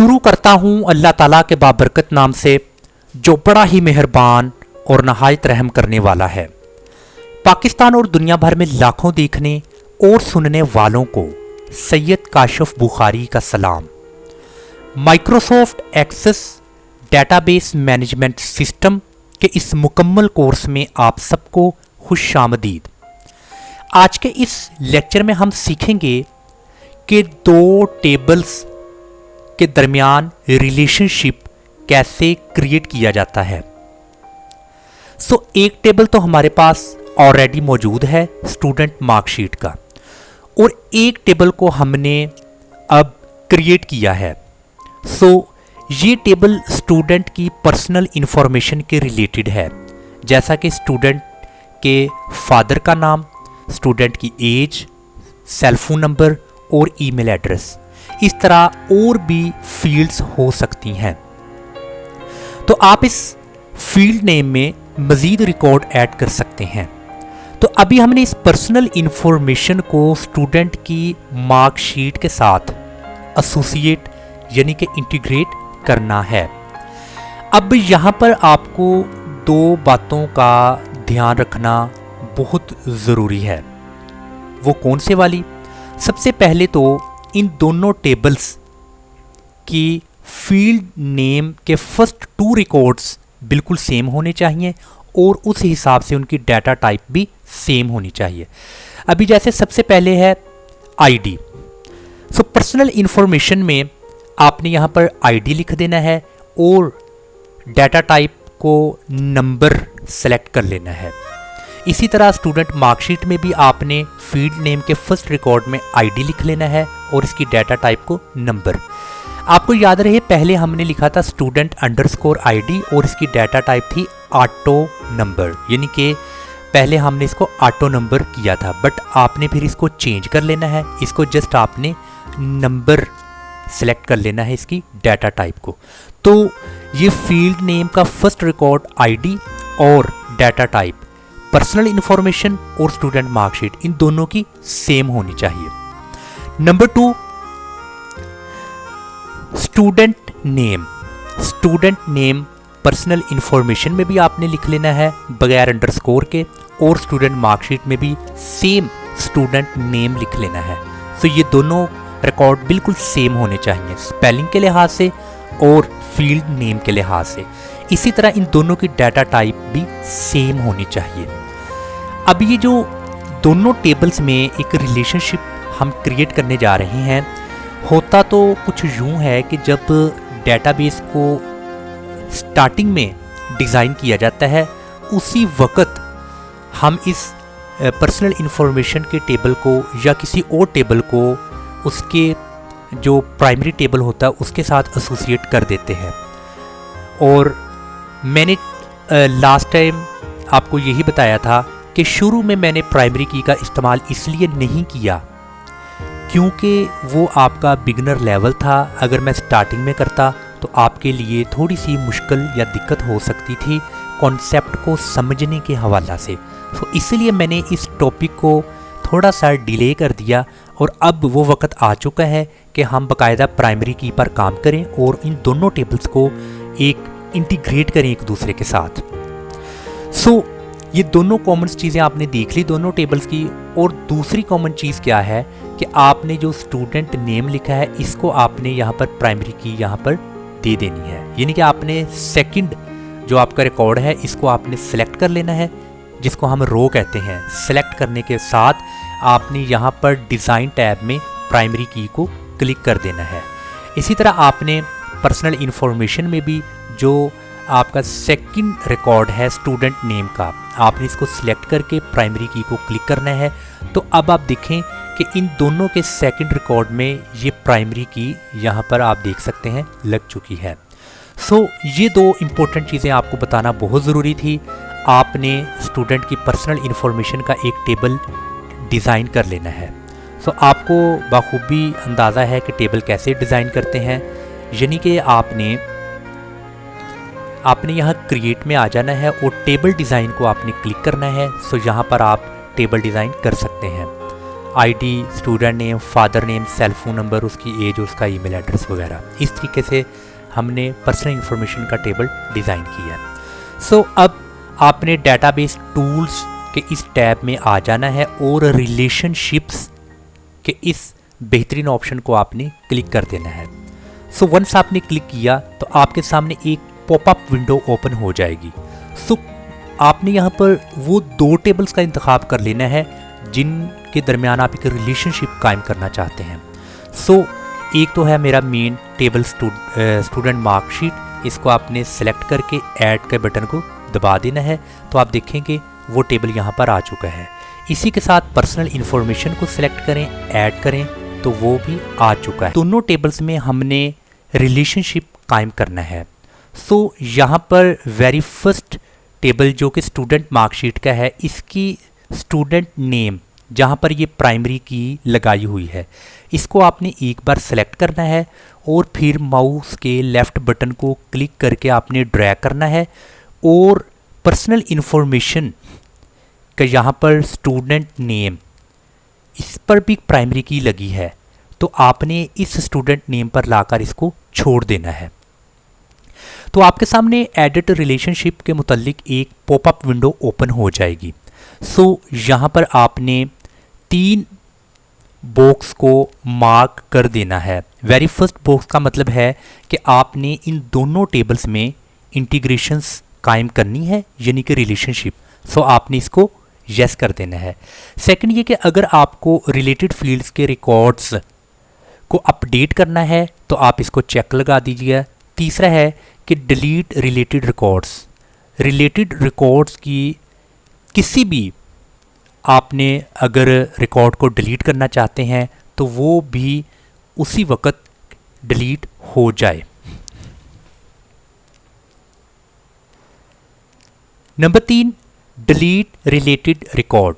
शुरू करता हूँ अल्लाह ताला के बाबरकत नाम से, जो बड़ा ही मेहरबान और नहायत रहम करने वाला है। पाकिस्तान और दुनिया भर में लाखों देखने और सुनने वालों को सैयद काशिफ बुखारी का सलाम। Microsoft Access database management system के इस मुकम्मल कोर्स में आप सबको खुशामदीद। आज के इस लेक्चर में हम सीखेंगे कि दो टेबल्स के दरमियान रिलेशनशिप कैसे क्रिएट किया जाता है। एक टेबल तो हमारे पास ऑलरेडी मौजूद है स्टूडेंट मार्कशीट का, और एक टेबल को हमने अब क्रिएट किया है। ये टेबल स्टूडेंट की पर्सनल इंफॉर्मेशन के रिलेटेड है, जैसा कि स्टूडेंट के फादर का नाम, स्टूडेंट की एज, सेलफोन नंबर और ईमेल एड्रेस। इस तरह और भी फील्ड्स हो सकती हैं। तो आप इस फील्ड नेम में मज़ीद रिकॉर्ड ऐड कर सकते हैं। तो अभी हमने इस पर्सनल इंफॉर्मेशन को स्टूडेंट की मार्कशीट के साथ एसोसिएट यानी कि इंटीग्रेट करना है। अब यहाँ पर आपको दो बातों का ध्यान रखना बहुत ज़रूरी है। वो कौन से वाली? सबसे पहले तो इन दोनों टेबल्स की फील्ड नेम के फर्स्ट 2 रिकॉर्ड्स बिल्कुल सेम होने चाहिए और उस हिसाब से उनकी डाटा टाइप भी सेम होनी चाहिए। अभी जैसे सबसे पहले है आईडी। पर्सनल इंफॉर्मेशन में आपने यहाँ पर आईडी लिख देना है और डाटा टाइप को नंबर सेलेक्ट कर लेना है। इसी तरह स्टूडेंट मार्कशीट में भी आपने फील्ड नेम के फर्स्ट रिकॉर्ड में आईडी लिख लेना है और इसकी डाटा टाइप को नंबर। आपको याद रहे पहले हमने लिखा था स्टूडेंट अंडरस्कोर आईडी और इसकी डाटा टाइप थी ऑटो नंबर, यानी कि पहले हमने इसको ऑटो नंबर किया था, बट आपने फिर इसको चेंज कर लेना है। इसको जस्ट आपने नंबर सेलेक्ट कर लेना है इसकी डाटा टाइप को। तो ये फील्ड नेम का फर्स्ट रिकॉर्ड आईडी और डाटा टाइप, पर्सनल इंफॉर्मेशन और स्टूडेंट मार्कशीट, इन दोनों की सेम होनी चाहिए। Number 2, student name. Student name personal information में भी आपने लिख लेना है बगैर अंडरस्कोर के, और स्टूडेंट मार्कशीट में भी सेम स्टूडेंट नेम लिख लेना है। ये दोनों रिकॉर्ड बिल्कुल सेम होने चाहिए, स्पेलिंग के लिहाज से और फील्ड नेम के लिहाज से। इसी तरह इन दोनों की डाटा टाइप भी सेम होनी चाहिए। अब ये जो दोनों टेबल्स में एक रिलेशनशिप हम क्रिएट करने जा रहे हैं, होता तो कुछ यूँ है कि जब डेटाबेस को स्टार्टिंग में डिज़ाइन किया जाता है, उसी वक्त हम इस पर्सनल इंफॉर्मेशन के टेबल को या किसी और टेबल को उसके जो प्राइमरी टेबल होता है उसके साथ एसोसिएट कर देते हैं। और मैंने लास्ट टाइम आपको यही बताया था कि शुरू में मैंने प्राइमरी की का इस्तेमाल इसलिए नहीं किया क्योंकि वो आपका बिगनर लेवल था। अगर मैं स्टार्टिंग में करता तो आपके लिए थोड़ी सी मुश्किल या दिक्कत हो सकती थी कॉन्सेप्ट को समझने के हवाला से। इसलिए मैंने इस टॉपिक को थोड़ा सा डिले कर दिया, और अब वो वक्त आ चुका है कि हम बाकायदा प्राइमरी की पर काम करें और इन दोनों टेबल्स को एक इंटीग्रेट करें एक दूसरे के साथ। ये दोनों कॉमन चीज़ें आपने देख ली दोनों टेबल्स की। और दूसरी कॉमन चीज़ क्या है कि आपने जो स्टूडेंट नेम लिखा है इसको आपने यहाँ पर प्राइमरी की यहाँ पर दे देनी है, यानी कि आपने सेकंड जो आपका रिकॉर्ड है इसको आपने सेलेक्ट कर लेना है, जिसको हम रो कहते हैं। सेलेक्ट करने के साथ आपने यहाँ पर डिज़ाइन टैब में प्राइमरी की को क्लिक कर देना है। इसी तरह आपने पर्सनल इंफॉर्मेशन में भी जो आपका सेकंड रिकॉर्ड है स्टूडेंट नेम का, आपने इसको सिलेक्ट करके प्राइमरी की को क्लिक करना है। तो अब आप देखें कि इन दोनों के सेकंड रिकॉर्ड में ये प्राइमरी की यहाँ पर आप देख सकते हैं लग चुकी है। ये दो इम्पोर्टेंट चीज़ें आपको बताना बहुत ज़रूरी थी। आपने स्टूडेंट की पर्सनल इंफॉर्मेशन का एक टेबल डिज़ाइन कर लेना है। आपको बाखूबी अंदाज़ा है कि टेबल कैसे डिज़ाइन करते हैं, यानी कि आपने यहाँ क्रिएट में आ जाना है और टेबल डिज़ाइन को आपने क्लिक करना है। यहाँ पर आप टेबल डिज़ाइन कर सकते हैं। ID, student name, father name, cell phone number, उसकी एज, उसका ईमेल एड्रेस वगैरह। इस तरीके से हमने पर्सनल इन्फॉर्मेशन का टेबल डिज़ाइन किया है। सो अब आपने डेटाबेस टूल्स के इस टैब में आ जाना है और रिलेशनशिप्स के इस बेहतरीन ऑप्शन को आपने क्लिक कर देना है। सो वंस आपने क्लिक किया तो आपके सामने एक पॉपअप विंडो ओपन हो जाएगी। सो आपने यहाँ पर वो 2 टेबल्स का इंतखाब कर लेना है जिनके दरमियान आप एक रिलेशनशिप कायम करना चाहते हैं। सो एक तो है मेरा मेन टेबल स्टूडेंट मार्कशीट, इसको आपने सेलेक्ट करके ऐड के बटन को दबा देना है तो आप देखेंगे वो टेबल यहाँ पर आ चुका है। इसी के साथ पर्सनल इन्फॉर्मेशन को सिलेक्ट करें, ऐड करें तो वो भी आ चुका है। दोनों टेबल्स में हमने रिलेशनशिप कायम करना है। सो यहाँ पर वेरी फर्स्ट टेबल जो कि स्टूडेंट मार्कशीट का है, इसकी स्टूडेंट नेम जहाँ पर ये प्राइमरी की लगाई हुई है, इसको आपने एक बार सेलेक्ट करना है और फिर माउस के लेफ़्ट बटन को क्लिक करके आपने ड्रैग करना है और पर्सनल इन्फॉर्मेशन का यहाँ पर स्टूडेंट नेम, इस पर भी प्राइमरी की लगी है तो आपने इस स्टूडेंट नेम पर लाकर इसको छोड़ देना है। तो आपके सामने एडिट रिलेशनशिप के मुतालिक एक पॉपअप विंडो ओपन हो जाएगी। सो यहाँ पर आपने 3 बॉक्स को मार्क कर देना है। वेरी फर्स्ट बॉक्स का मतलब है कि आपने इन दोनों टेबल्स में इंटीग्रेशंस कायम करनी है, यानी कि रिलेशनशिप। सो आपने इसको यस कर देना है। सेकंड ये कि अगर आपको रिलेटेड फील्ड्स के रिकॉर्ड्स को अपडेट करना है तो आप इसको चेक लगा दीजिए। तीसरा है कि डिलीट रिलेटेड रिकॉर्ड्स की किसी भी आपने अगर रिकॉर्ड को डिलीट करना चाहते हैं तो वो भी उसी वक्त डिलीट हो जाए। Number 3, delete related record.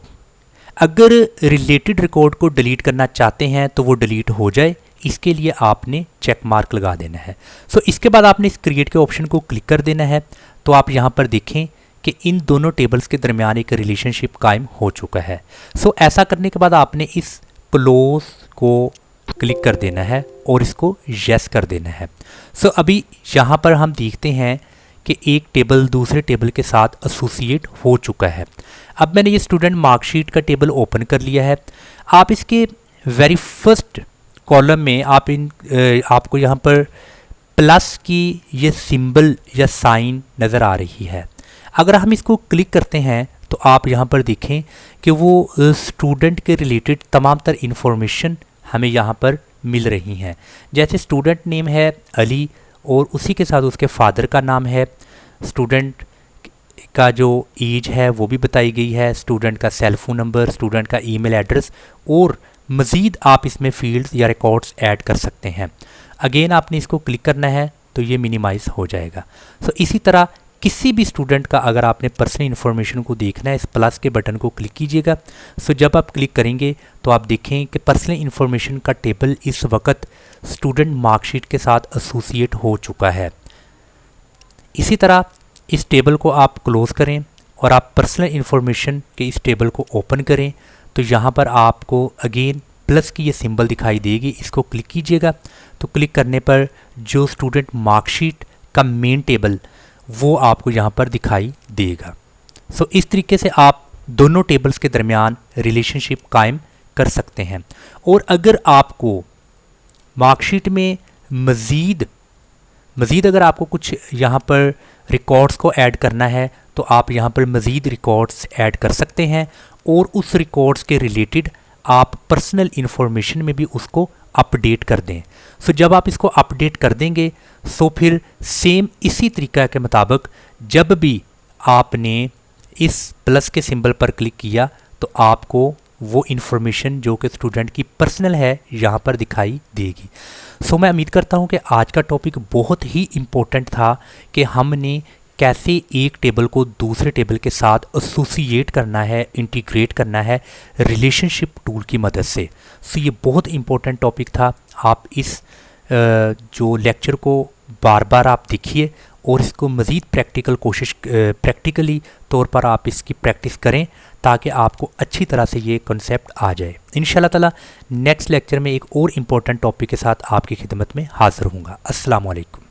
अगर रिलेटेड रिकॉर्ड को डिलीट करना चाहते हैं तो वो डिलीट हो जाए, इसके लिए आपने चेक मार्क लगा देना है। सो इसके बाद आपने इस क्रिएट के ऑप्शन को क्लिक कर देना है तो आप यहाँ पर देखें कि इन दोनों टेबल्स के दरमियान एक रिलेशनशिप कायम हो चुका है। सो ऐसा करने के बाद आपने इस क्लोज को क्लिक कर देना है और इसको यस कर देना है। सो अभी यहाँ पर हम देखते हैं कि एक टेबल दूसरे टेबल के साथ एसोसिएट हो चुका है। अब मैंने ये स्टूडेंट मार्कशीट का टेबल ओपन कर लिया है। आप इसके वेरी फर्स्ट कॉलम में आपको यहाँ पर प्लस की ये सिंबल या साइन नज़र आ रही है। अगर हम इसको क्लिक करते हैं तो आप यहाँ पर देखें कि वो स्टूडेंट के रिलेटेड तमाम तर इन्फॉर्मेशन हमें यहाँ पर मिल रही हैं। जैसे स्टूडेंट नेम है अली और उसी के साथ उसके फादर का नाम है, स्टूडेंट का जो एज है वो भी बताई गई है, स्टूडेंट का सेल फोन नंबर, स्टूडेंट का ईमेल एड्रेस और मज़ीद आप इसमें फील्ड्स या रिकॉर्ड्स ऐड कर सकते हैं। अगेन आपने इसको क्लिक करना है तो ये मिनिमाइज़ हो जाएगा। सो इसी तरह किसी भी स्टूडेंट का अगर आपने पर्सनल इन्फॉर्मेशन को देखना है, इस प्लस के बटन को क्लिक कीजिएगा। सो जब आप क्लिक करेंगे तो आप देखें कि पर्सनल इन्फॉर्मेशन का टेबल इस वक्त स्टूडेंट मार्कशीट के साथ एसोसिएट हो चुका है। इसी तरह इस टेबल को आप क्लोज़ करें और आप पर्सनल इन्फॉर्मेशन के इस टेबल को ओपन करें तो यहाँ पर आपको अगेन प्लस की ये सिंबल दिखाई देगी, इसको क्लिक कीजिएगा। तो क्लिक करने पर जो स्टूडेंट मार्कशीट का मेन टेबल वो आपको यहाँ पर दिखाई देगा। सो इस तरीके से आप दोनों टेबल्स के दरमियान रिलेशनशिप कायम कर सकते हैं। और अगर आपको मार्कशीट में मज़ीद अगर आपको कुछ यहाँ पर रिकॉर्ड्स को ऐड करना है तो आप यहाँ पर मज़ीद रिकॉर्ड्स ऐड कर सकते हैं और उस रिकॉर्ड्स के रिलेटेड आप पर्सनल इन्फॉर्मेशन में भी उसको अपडेट कर दें। सो जब आप इसको अपडेट कर देंगे सो फिर सेम इसी तरीका के मुताबिक जब भी आपने इस प्लस के सिंबल पर क्लिक किया तो आपको वो इन्फॉर्मेशन जो कि स्टूडेंट की पर्सनल है यहाँ पर दिखाई देगी। सो मैं उम्मीद करता हूँ कि आज का टॉपिक बहुत ही इम्पोर्टेंट था कि हमने कैसे एक टेबल को दूसरे टेबल के साथ एसोसिएट करना है, इंटीग्रेट करना है रिलेशनशिप टूल की मदद से। सो ये बहुत इम्पोर्टेंट टॉपिक था। आप इस जो लेक्चर को बार बार आप देखिए और इसको मज़ीद प्रैक्टिकली तौर पर आप इसकी प्रैक्टिस करें ताकि आपको अच्छी तरह से ये कॉन्सेप्ट आ जाए। इंशाल्लाह ताला नेक्स्ट लेक्चर में एक और इम्पोर्टेंट टॉपिक के साथ आपकी खिदमत में हाज़िर हूँगा। अस्सलाम वालेकुम।